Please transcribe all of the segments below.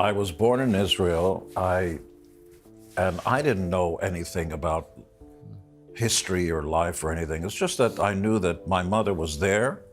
I was born in Israel. I didn't know anything about history or life or anything. It's just that I knew that my mother was there.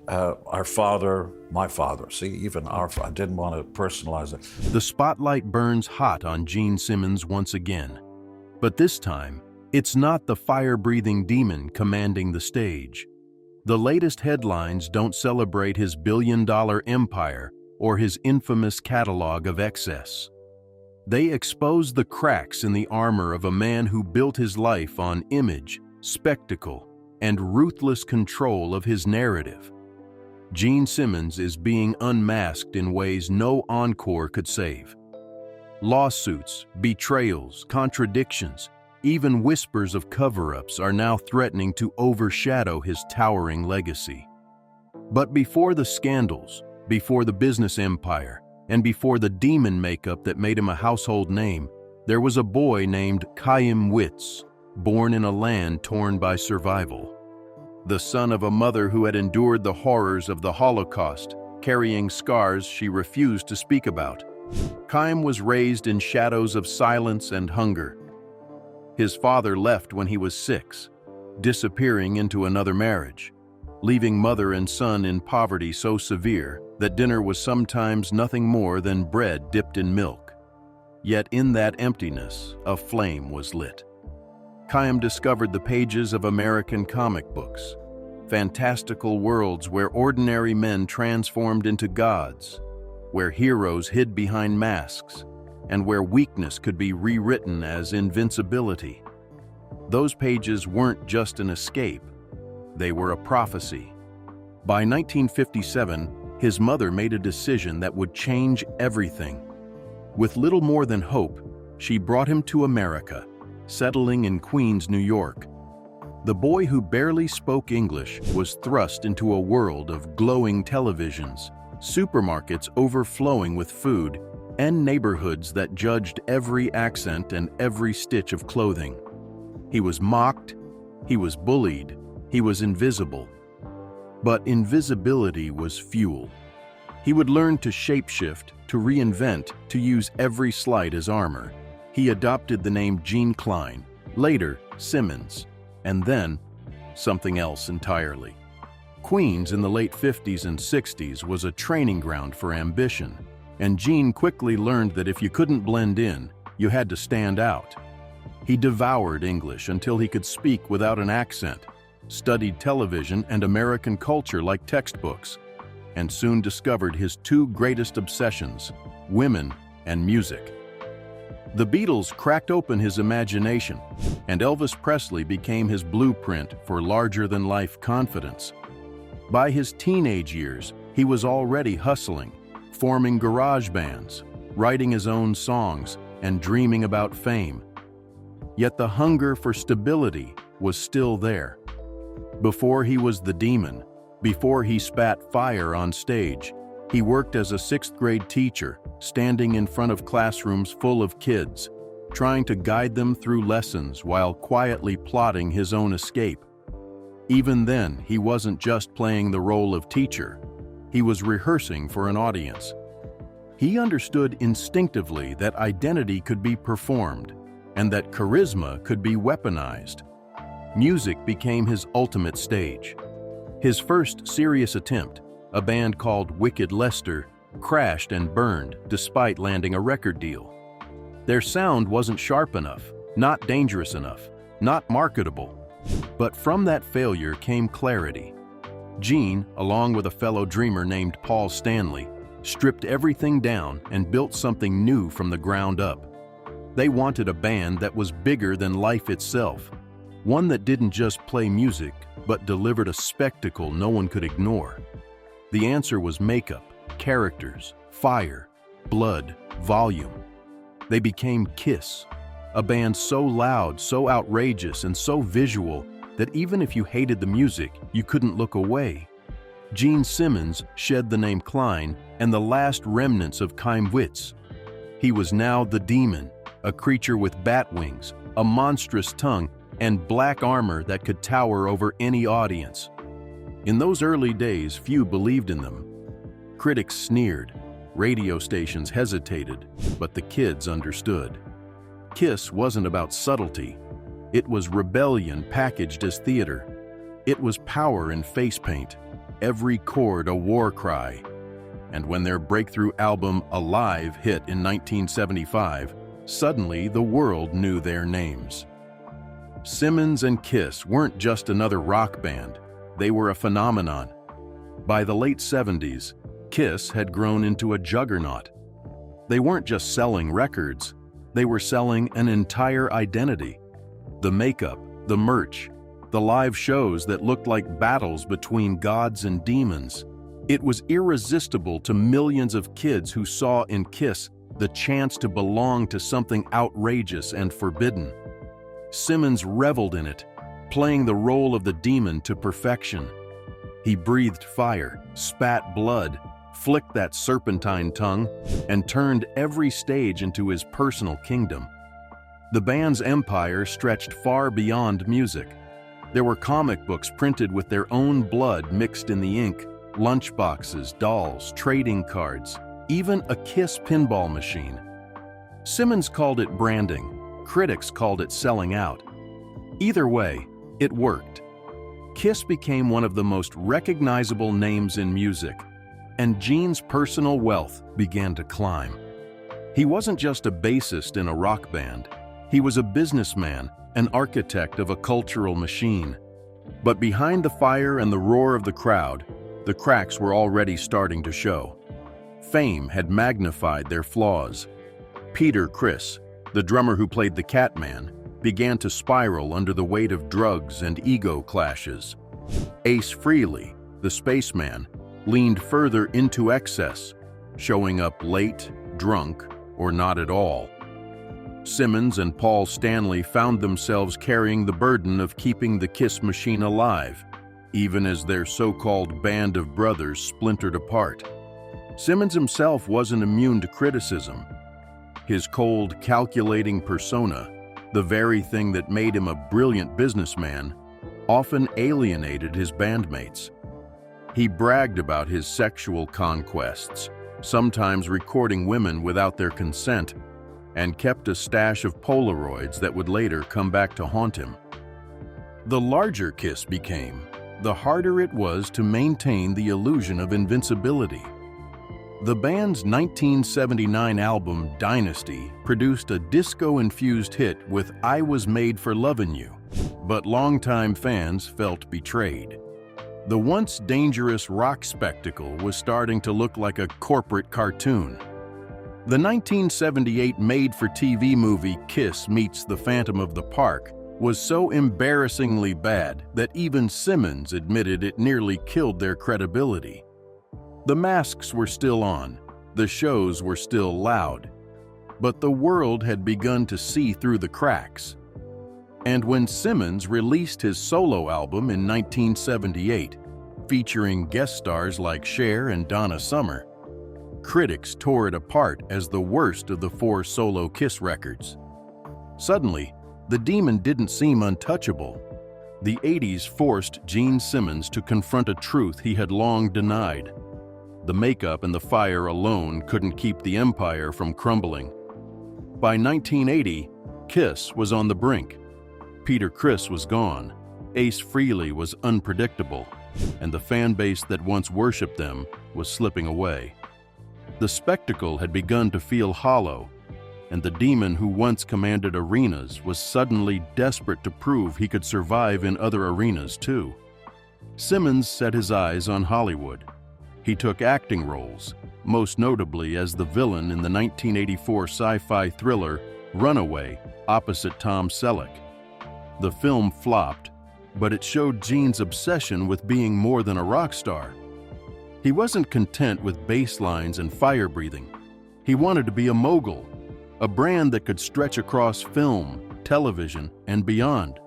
Our father, my father. See, even I didn't want to personalize it. The spotlight burns hot on Gene Simmons once again. But this time, it's not the fire-breathing demon commanding the stage. The latest headlines don't celebrate his billion-dollar empire or his infamous catalog of excess. They expose the cracks in the armor of a man who built his life on image, spectacle, and ruthless control of his narrative. Gene Simmons is being unmasked in ways no encore could save. Lawsuits, betrayals, contradictions, even whispers of cover-ups are now threatening to overshadow his towering legacy. But before the scandals, before the business empire, and before the demon makeup that made him a household name, there was a boy named Chaim Witz, born in a land torn by survival. The son of a mother who had endured the horrors of the Holocaust, carrying scars she refused to speak about. Chaim was raised in shadows of silence and hunger. His father left when he was 6, disappearing into another marriage, leaving mother and son in poverty so severe that dinner was sometimes nothing more than bread dipped in milk. Yet in that emptiness, a flame was lit. Chaim discovered the pages of American comic books, fantastical worlds where ordinary men transformed into gods, where heroes hid behind masks, and where weakness could be rewritten as invincibility. Those pages weren't just an escape, they were a prophecy. By 1957, his mother made a decision that would change everything. With little more than hope, she brought him to America, settling in Queens, New York. The boy who barely spoke English was thrust into a world of glowing televisions, supermarkets overflowing with food, and neighborhoods that judged every accent and every stitch of clothing. He was mocked, he was bullied, he was invisible. But invisibility was fuel. He would learn to shapeshift, to reinvent, to use every slight as armor. He adopted the name Gene Klein, later Simmons, and then something else entirely. Queens in the late 50s and 60s was a training ground for ambition, and Gene quickly learned that if you couldn't blend in, you had to stand out. He devoured English until he could speak without an accent, studied television and American culture like textbooks, and soon discovered his 2 greatest obsessions, women and music. The Beatles cracked open his imagination, and Elvis Presley became his blueprint for larger-than-life confidence. By his teenage years, he was already hustling, forming garage bands, writing his own songs, and dreaming about fame. Yet the hunger for stability was still there. Before he was the demon, before he spat fire on stage, he worked as a 6th-grade teacher, standing in front of classrooms full of kids, trying to guide them through lessons while quietly plotting his own escape. Even then, he wasn't just playing the role of teacher. He was rehearsing for an audience. He understood instinctively that identity could be performed and that charisma could be weaponized. Music became his ultimate stage. His first serious attempt, a band called Wicked Lester, crashed and burned despite landing a record deal. Their sound wasn't sharp enough, not dangerous enough, not marketable. But from that failure came clarity. Gene, along with a fellow dreamer named Paul Stanley, stripped everything down and built something new from the ground up. They wanted a band that was bigger than life itself, one that didn't just play music, but delivered a spectacle no one could ignore. The answer was makeup, characters, fire, blood, volume. They became Kiss, a band so loud, so outrageous, and so visual that even if you hated the music, you couldn't look away. Gene Simmons shed the name Klein and the last remnants of Chaim Witz. He was now the demon, a creature with bat wings, a monstrous tongue, and black armor that could tower over any audience. In those early days, few believed in them. Critics sneered, Radio stations hesitated, but the kids understood. KISS wasn't about subtlety. It was rebellion packaged as theater. It was power in face paint, every chord a war cry. And when their breakthrough album Alive hit in 1975, suddenly the world knew their names. Simmons and KISS weren't just another rock band, they were a phenomenon. By the late 70s, KISS had grown into a juggernaut. They weren't just selling records, they were selling an entire identity. The makeup, the merch, the live shows that looked like battles between gods and demons. It was irresistible to millions of kids who saw in KISS the chance to belong to something outrageous and forbidden. Simmons reveled in it, playing the role of the demon to perfection. He breathed fire, spat blood, flicked that serpentine tongue, and turned every stage into his personal kingdom. The band's empire stretched far beyond music. There were comic books printed with their own blood mixed in the ink, lunchboxes, dolls, trading cards, even a KISS pinball machine. Simmons called it branding. Critics called it selling out. Either way, it worked. KISS became one of the most recognizable names in music, and Gene's personal wealth began to climb. He wasn't just a bassist in a rock band. He was a businessman, an architect of a cultural machine. But behind the fire and the roar of the crowd, the cracks were already starting to show. Fame had magnified their flaws. Peter Criss, the drummer who played the Catman, began to spiral under the weight of drugs and ego clashes. Ace Frehley, the spaceman, leaned further into excess, showing up late, drunk, or not at all. Simmons and Paul Stanley found themselves carrying the burden of keeping the KISS machine alive, even as their so-called band of brothers splintered apart. Simmons himself wasn't immune to criticism. His cold, calculating persona, the very thing that made him a brilliant businessman, often alienated his bandmates. He bragged about his sexual conquests, sometimes recording women without their consent, and kept a stash of Polaroids that would later come back to haunt him. The larger KISS became, the harder it was to maintain the illusion of invincibility. The band's 1979 album, Dynasty, produced a disco-infused hit with I Was Made for Lovin' You, but longtime fans felt betrayed. The once dangerous rock spectacle was starting to look like a corporate cartoon. The 1978 made-for-TV movie Kiss Meets the Phantom of the Park was so embarrassingly bad that even Simmons admitted it nearly killed their credibility. The masks were still on, the shows were still loud, but the world had begun to see through the cracks. And when Simmons released his solo album in 1978, featuring guest stars like Cher and Donna Summer, critics tore it apart as the worst of the 4 solo KISS records. Suddenly, the demon didn't seem untouchable. The 80s forced Gene Simmons to confront a truth he had long denied. The makeup and the fire alone couldn't keep the empire from crumbling. By 1980, KISS was on the brink. Peter Criss was gone, Ace Frehley was unpredictable, and the fan base that once worshipped them was slipping away. The spectacle had begun to feel hollow, and the demon who once commanded arenas was suddenly desperate to prove he could survive in other arenas too. Simmons set his eyes on Hollywood. He took acting roles, most notably as the villain in the 1984 sci-fi thriller Runaway opposite Tom Selleck. The film flopped, but it showed Gene's obsession with being more than a rock star. He wasn't content with bass lines and fire breathing. He wanted to be a mogul, a brand that could stretch across film, television, and beyond.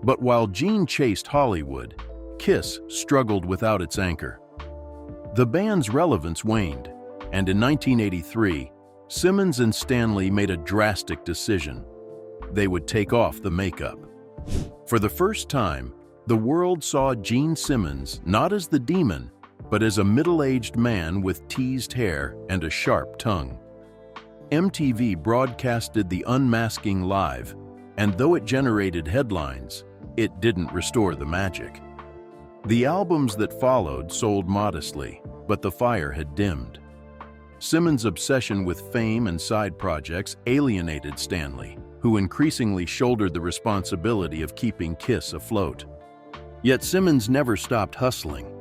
But while Gene chased Hollywood, KISS struggled without its anchor. The band's relevance waned, and in 1983, Simmons and Stanley made a drastic decision. They would take off the makeup. For the first time, the world saw Gene Simmons not as the demon, but as a middle-aged man with teased hair and a sharp tongue. MTV broadcasted The Unmasking live, and though it generated headlines, it didn't restore the magic. The albums that followed sold modestly, but the fire had dimmed. Simmons' obsession with fame and side projects alienated Stanley, who increasingly shouldered the responsibility of keeping Kiss afloat. Yet Simmons never stopped hustling.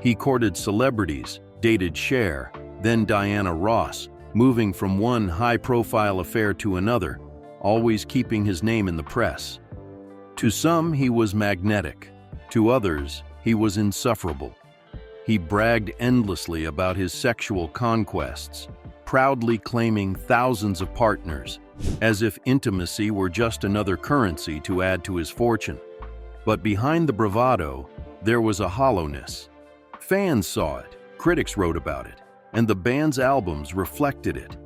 He courted celebrities, dated Cher, then Diana Ross, moving from one high-profile affair to another, always keeping his name in the press. To some, he was magnetic. To others, he was insufferable. He bragged endlessly about his sexual conquests, proudly claiming thousands of partners, as if intimacy were just another currency to add to his fortune. But behind the bravado, there was a hollowness. Fans saw it, critics wrote about it, and the band's albums reflected it.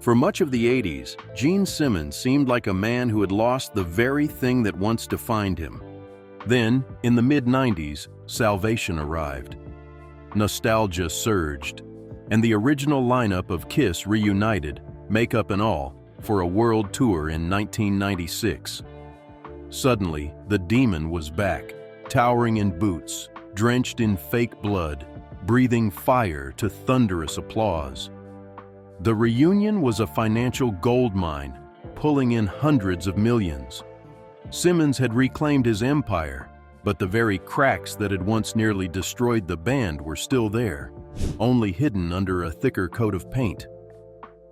For much of the 80s, Gene Simmons seemed like a man who had lost the very thing that once defined him. Then, in the mid-90s, salvation arrived. Nostalgia surged, and the original lineup of Kiss reunited, makeup and all, for a world tour in 1996. Suddenly, the demon was back, towering in boots, drenched in fake blood, breathing fire to thunderous applause. The reunion was a financial goldmine, pulling in hundreds of millions. Simmons had reclaimed his empire, but the very cracks that had once nearly destroyed the band were still there, only hidden under a thicker coat of paint.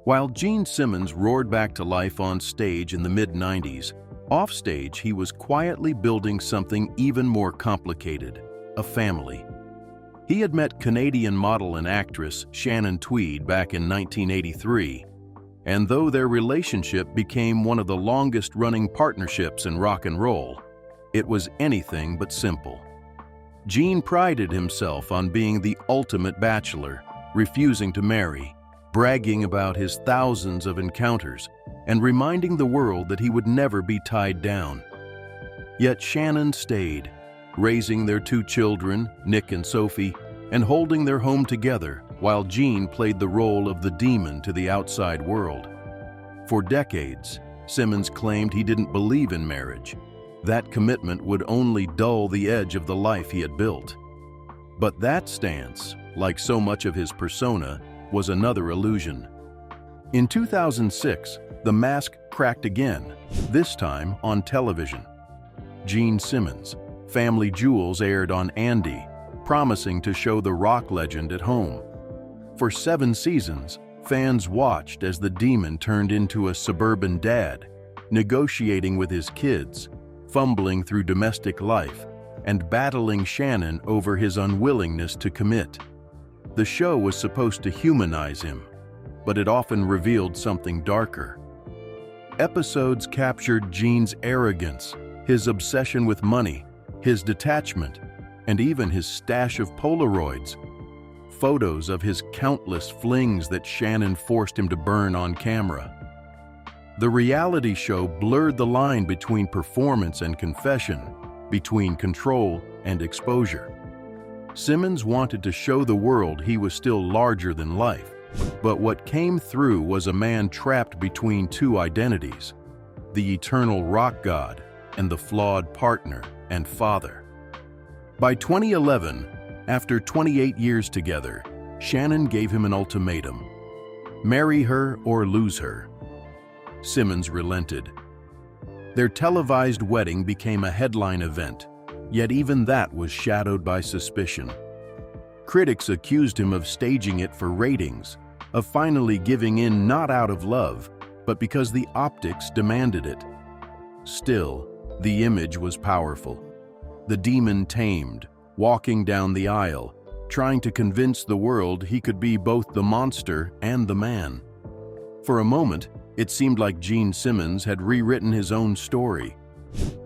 While Gene Simmons roared back to life on stage in the mid-90s, offstage he was quietly building something even more complicated: a family. He had met Canadian model and actress Shannon Tweed back in 1983, and though their relationship became one of the longest-running partnerships in rock and roll, it was anything but simple. Gene prided himself on being the ultimate bachelor, refusing to marry, bragging about his thousands of encounters, and reminding the world that he would never be tied down. Yet Shannon stayed, raising their two children, Nick and Sophie, and holding their home together while Gene played the role of the demon to the outside world. For decades, Simmons claimed he didn't believe in marriage. That commitment would only dull the edge of the life he had built. But that stance, like so much of his persona, was another illusion. In 2006, the mask cracked again, this time on television. Gene Simmons, Family Jewels aired on Andy, promising to show the rock legend at home. For 7 seasons, fans watched as the demon turned into a suburban dad, negotiating with his kids, fumbling through domestic life, and battling Shannon over his unwillingness to commit. The show was supposed to humanize him, but it often revealed something darker. Episodes captured Gene's arrogance, his obsession with money, his detachment, and even his stash of Polaroids, photos of his countless flings that Shannon forced him to burn on camera. The reality show blurred the line between performance and confession, between control and exposure. Simmons wanted to show the world he was still larger than life, but what came through was a man trapped between two identities: the eternal rock god and the flawed partner and father. By 2011, after 28 years together, Shannon gave him an ultimatum: marry her or lose her. Simmons relented. Their televised wedding became a headline event, yet even that was shadowed by suspicion. Critics accused him of staging it for ratings, of finally giving in not out of love, but because the optics demanded it. Still, the image was powerful. The demon tamed, walking down the aisle, trying to convince the world he could be both the monster and the man. For a moment, it seemed like Gene Simmons had rewritten his own story.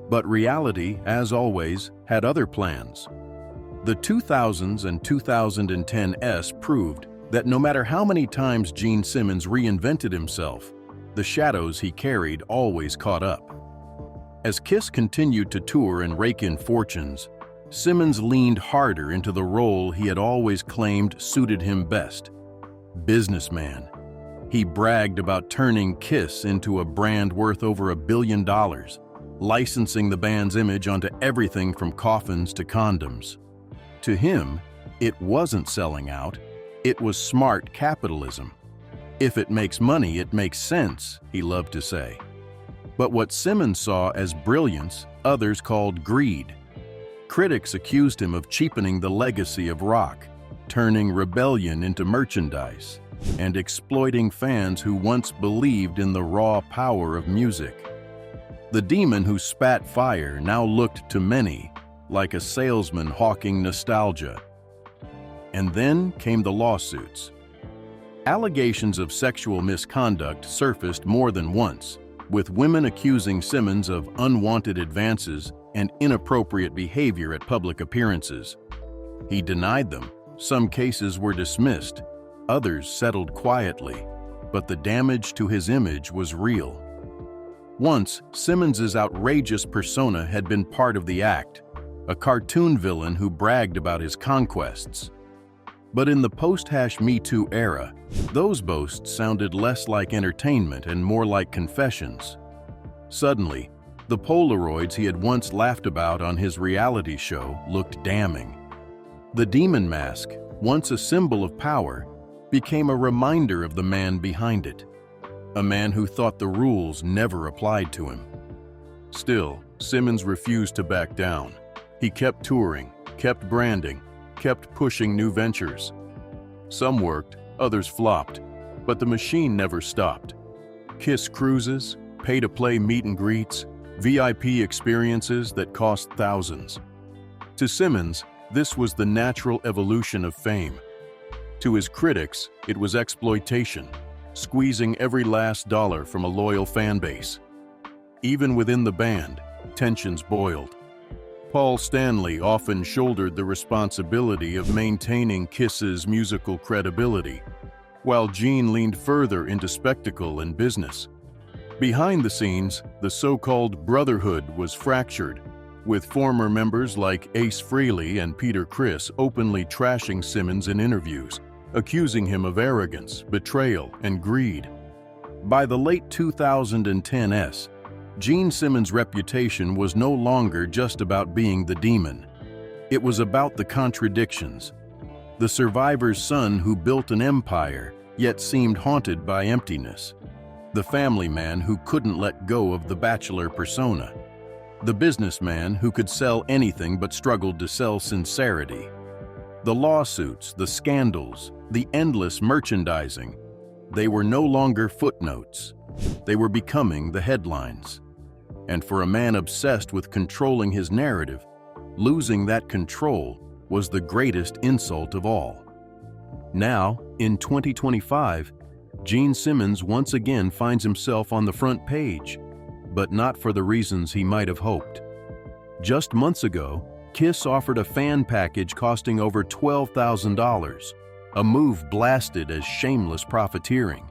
But reality, as always, had other plans. The 2000s and 2010s proved that no matter how many times Gene Simmons reinvented himself, the shadows he carried always caught up. As Kiss continued to tour and rake in fortunes, Simmons leaned harder into the role he had always claimed suited him best: businessman. He bragged about turning Kiss into a brand worth over $1 billion, licensing the band's image onto everything from coffins to condoms. To him, it wasn't selling out, it was smart capitalism. If it makes money, it makes sense, he loved to say. But what Simmons saw as brilliance, others called greed. Critics accused him of cheapening the legacy of rock, turning rebellion into merchandise, and exploiting fans who once believed in the raw power of music. The demon who spat fire now looked to many like a salesman hawking nostalgia. And then came the lawsuits. Allegations of sexual misconduct surfaced more than once, with women accusing Simmons of unwanted advances and inappropriate behavior at public appearances. He denied them. Some cases were dismissed, others settled quietly, but the damage to his image was real. Once, Simmons's outrageous persona had been part of the act, a cartoon villain who bragged about his conquests. But in the post-Me Too era, those boasts sounded less like entertainment and more like confessions. Suddenly, the Polaroids he had once laughed about on his reality show looked damning. The demon mask, once a symbol of power, became a reminder of the man behind it, a man who thought the rules never applied to him. Still, Simmons refused to back down. He kept touring, kept branding, kept pushing new ventures. Some worked, others flopped, but the machine never stopped. Kiss cruises, pay-to-play meet and greets, VIP experiences that cost thousands. To Simmons, this was the natural evolution of fame. To his critics, it was exploitation, squeezing every last dollar from a loyal fan base. Even within the band, tensions boiled. Paul Stanley often shouldered the responsibility of maintaining Kiss's musical credibility, while Gene leaned further into spectacle and business. Behind the scenes, the so-called brotherhood was fractured, with former members like Ace Frehley and Peter Criss openly trashing Simmons in interviews, accusing him of arrogance, betrayal, and greed. By the late 2010s, Gene Simmons' reputation was no longer just about being the demon. It was about the contradictions. The survivor's son who built an empire, yet seemed haunted by emptiness. The family man who couldn't let go of the bachelor persona. The businessman who could sell anything but struggled to sell sincerity. The lawsuits, the scandals, the endless merchandising, they were no longer footnotes. They were becoming the headlines. And for a man obsessed with controlling his narrative, losing that control was the greatest insult of all. Now, in 2025, Gene Simmons once again finds himself on the front page, but not for the reasons he might have hoped. Just months ago, Kiss offered a fan package costing over $12,000, a move blasted as shameless profiteering.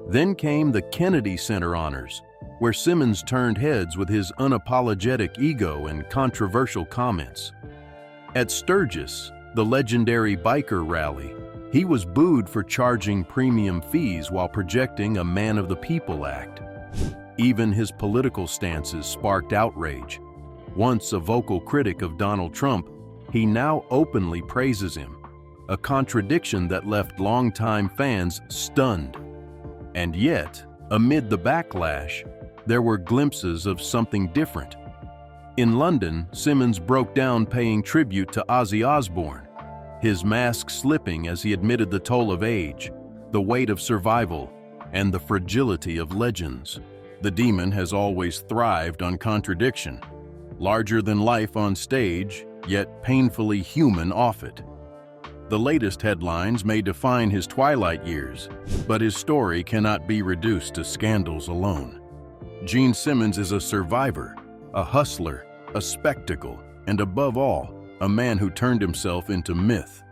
Then came the Kennedy Center honors, where Simmons turned heads with his unapologetic ego and controversial comments. At Sturgis, the legendary biker rally, he was booed for charging premium fees while projecting a man of the people act. Even his political stances sparked outrage. Once a vocal critic of Donald Trump, he now openly praises him, a contradiction that left longtime fans stunned. And yet, amid the backlash, there were glimpses of something different. In London, Simmons broke down paying tribute to Ozzy Osbourne, his mask slipping as he admitted the toll of age, the weight of survival, and the fragility of legends. The demon has always thrived on contradiction, larger than life on stage, yet painfully human off it. The latest headlines may define his twilight years, but his story cannot be reduced to scandals alone. Gene Simmons is a survivor, a hustler, a spectacle, and above all, a man who turned himself into myth.